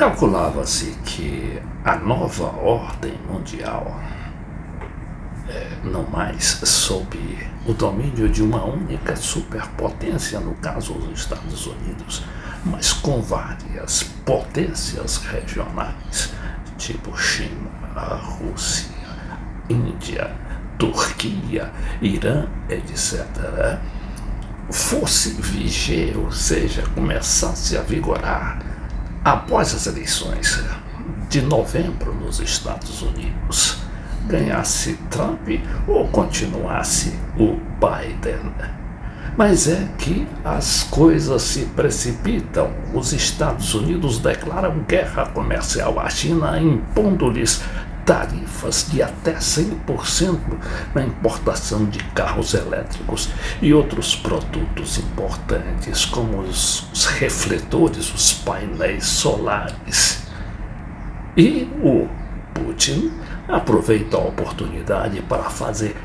Calculava-se que a nova ordem mundial, não mais sob o domínio de uma única superpotência, no caso os Estados Unidos, mas com várias potências regionais, tipo China, Rússia, Índia, Turquia, Irã, etc., fosse viger, ou seja, começasse a vigorar após as eleições de novembro nos Estados Unidos, ganhasse Trump ou continuasse o Biden. Mas é que as coisas se precipitam. Os Estados Unidos declaram guerra comercial à China, impondo-lhes tarifas de até 100% na importação de carros elétricos e outros produtos importantes, como os refletores, os painéis solares. E o Putin aproveita a oportunidade para fazer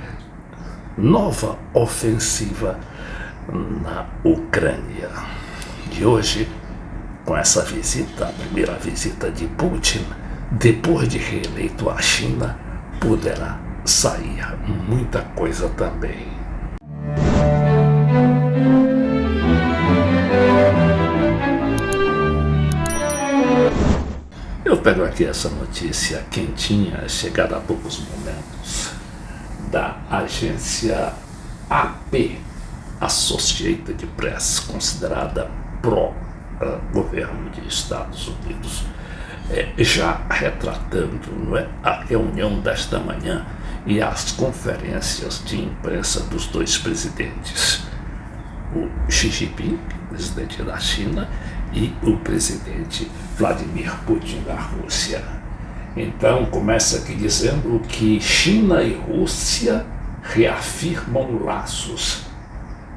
nova ofensiva na Ucrânia. E hoje, com essa visita, a primeira visita de Putin, depois de reeleito à China, poderá sair muita coisa também. Eu pego aqui essa notícia quentinha, chegada há poucos momentos, da agência AP, Associated Press, considerada pró-governo de Estados Unidos, já retratando, a reunião desta manhã e as conferências de imprensa dos dois presidentes, o Xi Jinping, presidente da China, e o presidente Vladimir Putin da Rússia. Então começa aqui dizendo que China e Rússia reafirmam laços,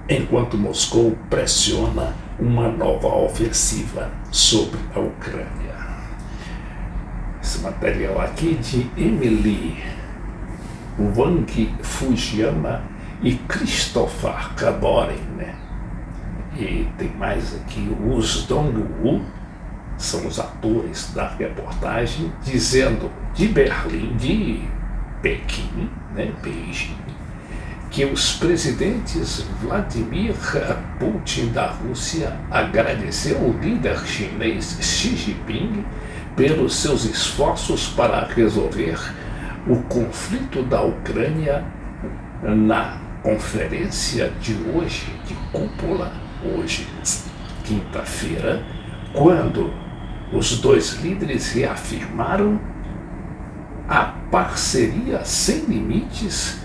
enquanto Moscou pressiona uma nova ofensiva sobre a Ucrânia. Esse material aqui de Emily Wang Fujiyama e Christopher Kaborin, E tem mais aqui, os Dong-Wu, são os atores da reportagem, dizendo de Berlim, de Pequim, Beijing, que os presidentes Vladimir Putin da Rússia agradeceram o líder chinês Xi Jinping pelos seus esforços para resolver o conflito da Ucrânia na conferência de hoje, de cúpula, hoje, quinta-feira, quando os dois líderes reafirmaram a parceria sem limites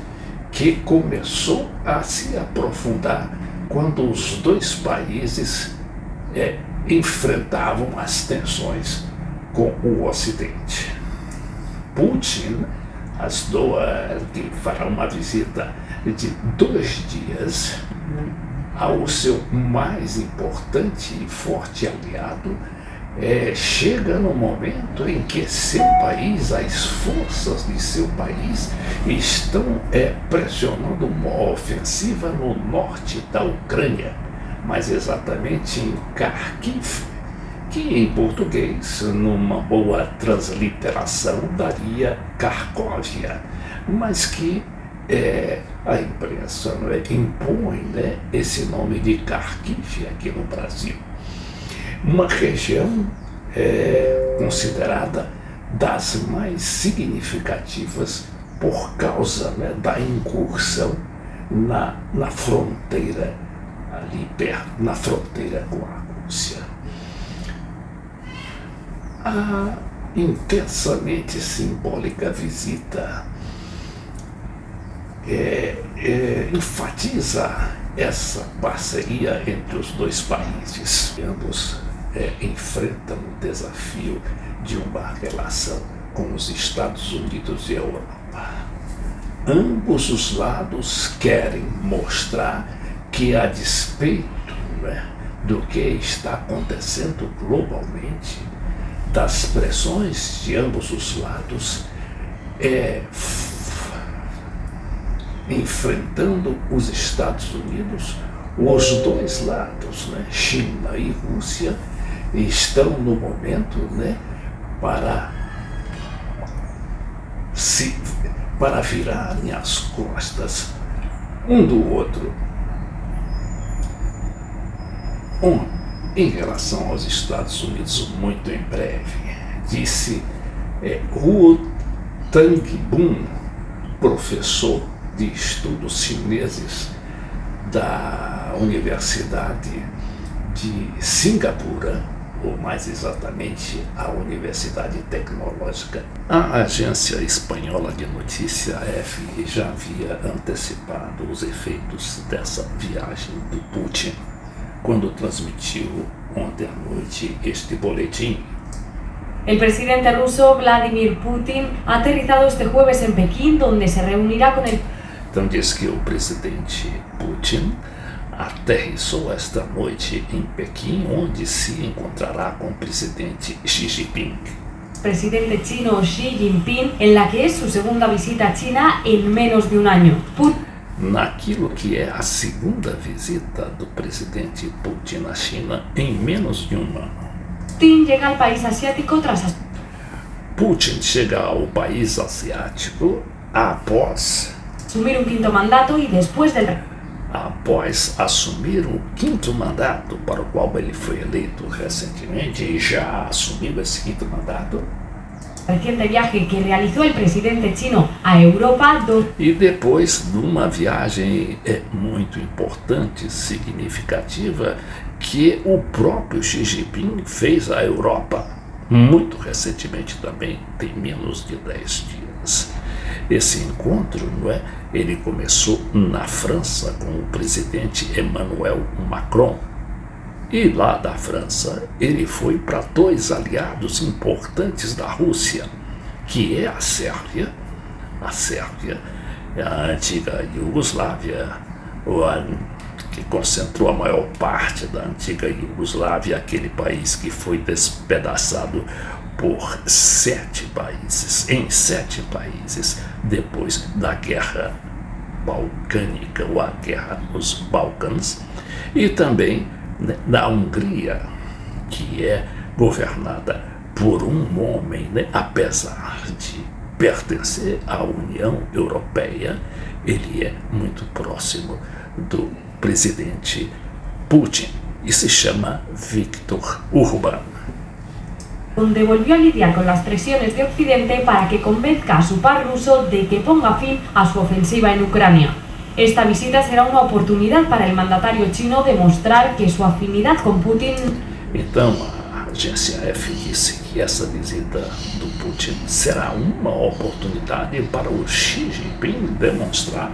que começou a se aprofundar quando os dois países enfrentavam as tensões com o Ocidente. Putin que fará uma visita de 2 dias ao seu mais importante e forte aliado, chega no momento em que seu país, as forças de seu país, estão pressionando uma ofensiva no norte da Ucrânia, mas exatamente em Kharkiv, que em português, numa boa transliteração, daria Kharkovia, mas que a imprensa impõe esse nome de Kharkiv aqui no Brasil. Uma região considerada das mais significativas por causa da incursão na fronteira, ali perto, na fronteira com a Rússia. A intensamente simbólica visita enfatiza essa parceria entre os dois países. Ambos enfrentam o desafio de uma relação com os Estados Unidos e a Europa. Ambos os lados querem mostrar que, a despeito do que está acontecendo globalmente, das pressões de ambos os lados, enfrentando os Estados Unidos, os dois lados, China e Rússia, estão no momento, né, para virarem as costas um do outro. Em relação aos Estados Unidos, muito em breve, disse Huo Tang-Bun, professor de estudos chineses da Universidade de Singapura, ou mais exatamente a Universidade Tecnológica. A agência espanhola de notícia AFP já havia antecipado os efeitos dessa viagem do Putin quando transmitiu ontem à noite este boletim. El presidente ruso Vladimir Putin ha aterrizado este jueves en Pekín, donde se reunirá con el... Então diz que o presidente Putin aterrissou esta noite em Pequim, onde se encontrará com o presidente Xi Jinping. Presidente chino Xi Jinping, en la que es su segunda visita a China en menos de un año. Naquilo que é a segunda visita do presidente Putin à China em menos de um ano. Putin llega al país asiático tras... Putin chega ao país asiático após asumir un quinto mandato y después del... após assumir o quinto mandato para o qual ele foi eleito recentemente e já assumiu esse quinto mandato. Reciente viaje que realizó el presidente chino a Europa. E depois de uma viagem muito importante, significativa, que o próprio Xi Jinping fez à Europa, muito recentemente também, tem menos de 10 dias. Esse encontro, ele começou na França com o presidente Emmanuel Macron. E lá da França, ele foi para dois aliados importantes da Rússia, que é a Sérvia. A Sérvia é a antiga Iugoslávia, que concentrou a maior parte da antiga Iugoslávia, aquele país que foi despedaçado por 7 países, em 7 países, depois da Guerra Balcânica, ou a Guerra nos Balcãs, e também da Hungria, que é governada por um homem, apesar de pertencer à União Europeia, ele é muito próximo do presidente Putin e se chama Viktor Orbán. Donde volvió a lidiar con las presiones de Occidente para que convenzca a su par ruso de que ponga fin a su ofensiva en Ucrania. Esta visita será una oportunidad para el mandatario chino de mostrar que su afinidad con Putin... Então, a agência AFP disse que essa visita do Putin será uma oportunidade para o Xi Jinping demonstrar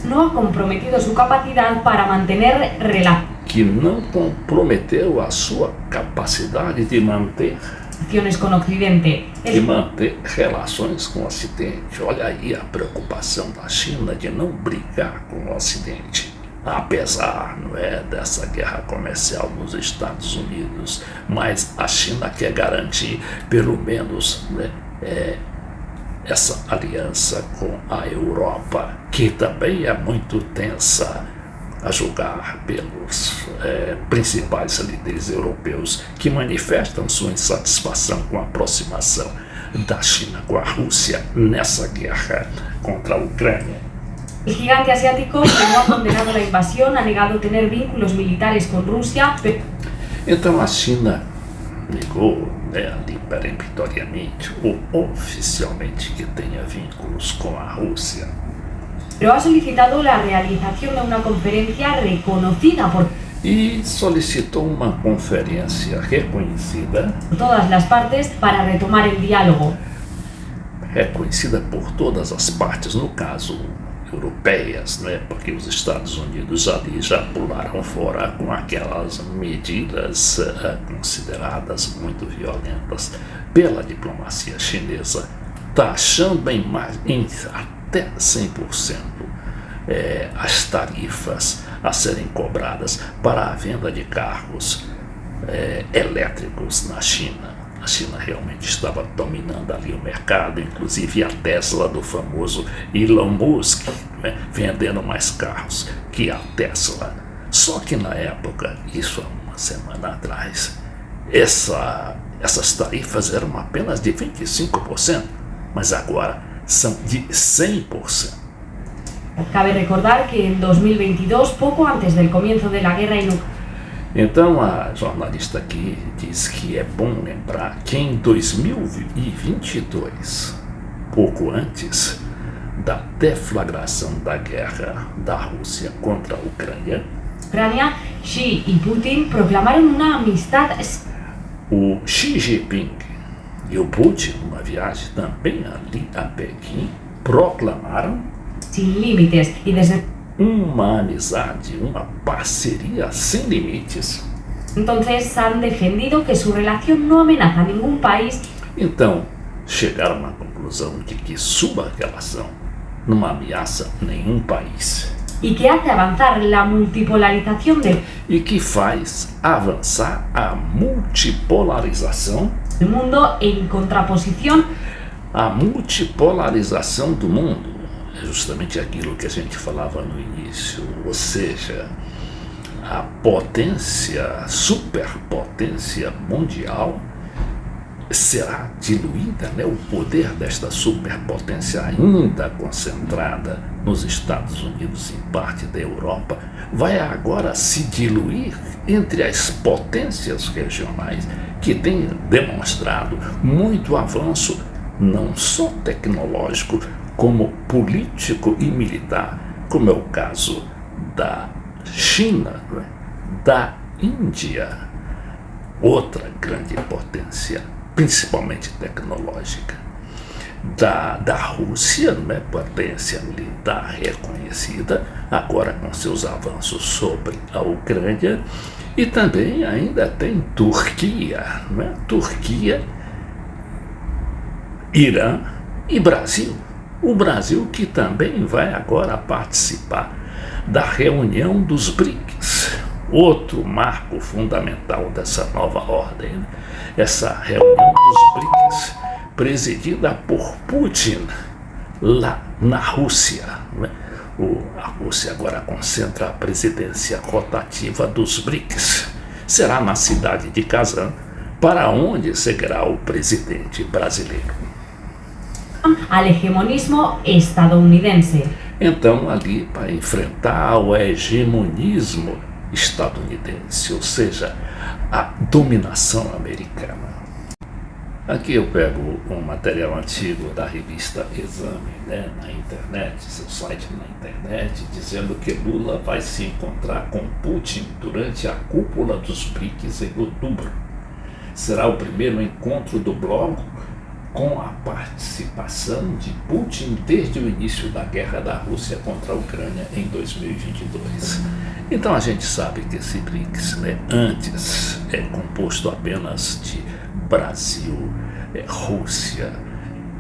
no ha comprometido su capacidad para mantener relaciones que não comprometeu a sua capacidade de manter con Occidente. De manter relações com o Ocidente. Olha aí a preocupação da China de não brigar com o Ocidente, apesar dessa guerra comercial nos Estados Unidos, mas a China quer garantir pelo menos essa aliança com a Europa, que também é muito tensa, a julgar pelos principais líderes europeus que manifestam sua insatisfação com a aproximação da China com a Rússia nessa guerra contra a Ucrânia. El gigante asiático, que no ha condenado la invasión, ha negado tener vínculos militares con Rusia. Então a China negou ali peremptoriamente ou oficialmente que tenha vínculos com a Rússia. Pero ha solicitado la realización de una conferencia reconocida por e solicitou uma conferência reconhecida todas las partes para retomar el diálogo. Reconhecida por todas as partes, no caso europeias, porque os Estados Unidos ali já pularam fora com aquelas medidas consideradas muito violentas pela diplomacia chinesa, taxando em até 100% as tarifas a serem cobradas para a venda de carros elétricos na China. A China realmente estava dominando ali o mercado, inclusive a Tesla do famoso Elon Musk, vendendo mais carros que a Tesla. Só que na época, isso há uma semana atrás, essas tarifas eram apenas de 25%, mas agora são de 100%. Cabe recordar que en 2022, poco antes del comienzo de la guerra en Ucrania, Então a jornalista aqui diz que é bom lembrar que em 2022, pouco antes da deflagração da guerra da Rússia contra a Ucrânia, Xi y Putin proclamaron una amistad o Xi Jinping e o Putin, numa viagem também ali a Pequim, proclamaram sin límites y desde uma amizade, uma parceria sem limites. entonces han defendido que su relación no amenaza a ningún país Então, chegaram à conclusão de que sua relação não ameaça nenhum país y que hace avanzar la multipolarización del e que faz avançar a multipolarização, mundo en contraposición do mundo. É justamente aquilo que a gente falava no início, ou seja, a potência, superpotência mundial será diluída, o poder desta superpotência ainda concentrada nos Estados Unidos e em parte da Europa, vai agora se diluir entre as potências regionais que têm demonstrado muito avanço, não só tecnológico, como político e militar, como é o caso da China, da Índia, outra grande potência, principalmente tecnológica, da Rússia, potência militar reconhecida, agora com seus avanços sobre a Ucrânia, e também ainda tem Turquia, Turquia, Irã e Brasil. O Brasil que também vai agora participar da reunião dos BRICS, outro marco fundamental dessa nova ordem, essa reunião dos BRICS, presidida por Putin lá na Rússia. A Rússia agora concentra a presidência rotativa dos BRICS. Será na cidade de Kazan, para onde seguirá o presidente brasileiro. al hegemonismo estadounidense. Então, ali para enfrentar o hegemonismo estadunidense, ou seja, a dominação americana. Aqui eu pego um material antigo da revista Exame, na internet, seu site na internet, dizendo que Lula vai se encontrar com Putin durante a cúpula dos BRICS em outubro. Será o primeiro encontro do bloco com a participação de Putin desde o início da guerra da Rússia contra a Ucrânia em 2022. Então a gente sabe que esse BRICS, antes é composto apenas de Brasil, Rússia,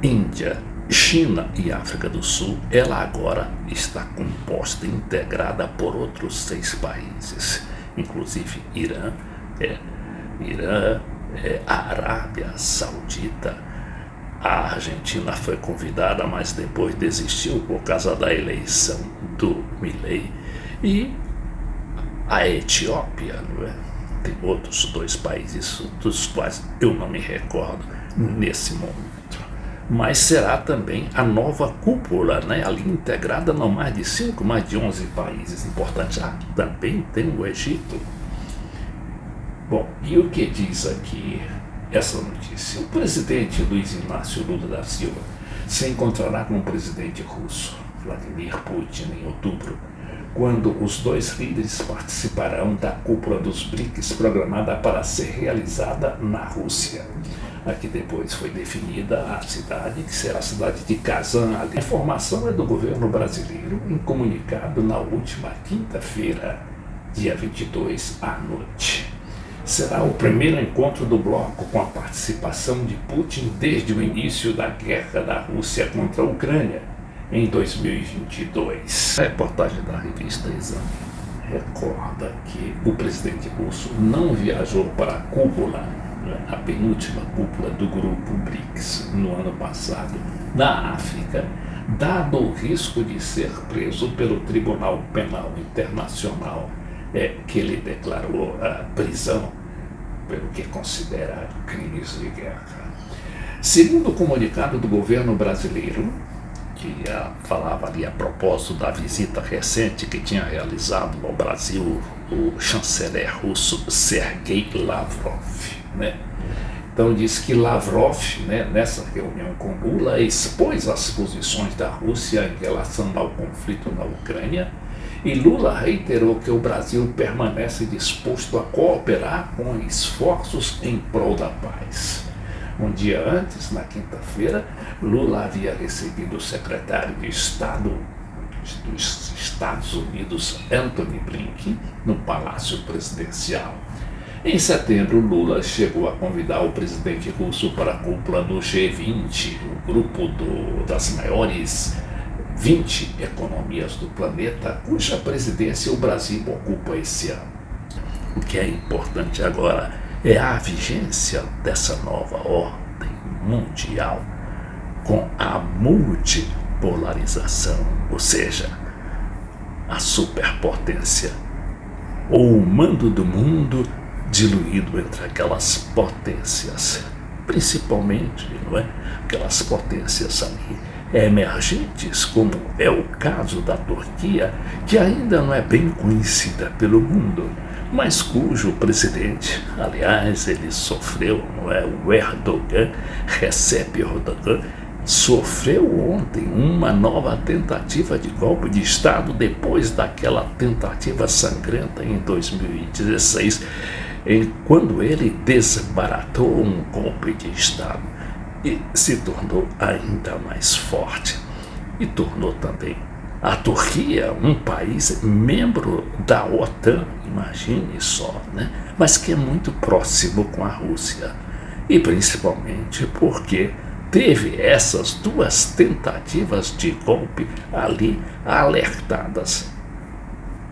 Índia, China e África do Sul. Ela agora está composta e integrada por outros 6 países, inclusive Irã, a Arábia Saudita. A Argentina foi convidada, mas depois desistiu por causa da eleição do Milei. E a Etiópia, tem outros 2 países dos quais eu não me recordo nesse momento. Mas será também a nova cúpula, ali integrada não mais de 5, mais de 11 países importantes. Também tem o Egito. Bom, e o que diz aqui essa notícia? O presidente Luiz Inácio Lula da Silva se encontrará com o presidente russo, Vladimir Putin, em outubro, quando os 2 líderes participarão da cúpula dos BRICS programada para ser realizada na Rússia. Aqui depois foi definida a cidade, que será a cidade de Kazan. A informação é do governo brasileiro em comunicado na última quinta-feira, dia 22 à noite. Será o primeiro encontro do bloco com a participação de Putin desde o início da guerra da Rússia contra a Ucrânia em 2022. A reportagem da revista Exame recorda que o presidente russo não viajou para a cúpula, a penúltima cúpula do grupo BRICS no ano passado, na África, dado o risco de ser preso pelo Tribunal Penal Internacional, que ele declarou a prisão pelo que considera crimes de guerra. Segundo o comunicado do governo brasileiro, que falava ali a propósito da visita recente que tinha realizado no Brasil o chanceler russo Sergei Lavrov, né? Então diz que Lavrov, né, nessa reunião com Lula, expôs as posições da Rússia em relação ao conflito na Ucrânia, e Lula reiterou que o Brasil permanece disposto a cooperar com esforços em prol da paz. Um dia antes, na quinta-feira, Lula havia recebido o secretário de Estado dos Estados Unidos, Antony Blinken, no Palácio Presidencial. Em setembro, Lula chegou a convidar o presidente russo para a cúpula do G20, o grupo das maiores 20 economias do planeta, cuja presidência o Brasil ocupa esse ano. O que é importante agora é a vigência dessa nova ordem mundial com a multipolarização, ou seja, a superpotência, ou o mando do mundo diluído entre aquelas potências, principalmente, não é? Aquelas potências ali emergentes, como é o caso da Turquia, que ainda não é bem conhecida pelo mundo, mas cujo presidente, aliás, ele sofreu, não é? O Erdogan, Recep Erdogan, sofreu ontem uma nova tentativa de golpe de Estado depois daquela tentativa sangrenta em 2016, quando ele desbaratou um golpe de Estado e se tornou ainda mais forte. E tornou também a Turquia um país membro da OTAN, imagine só, né? Mas que é muito próximo com a Rússia. E principalmente porque teve essas duas tentativas de golpe ali alertadas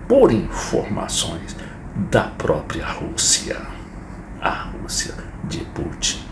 por informações da própria Rússia, a Rússia de Putin.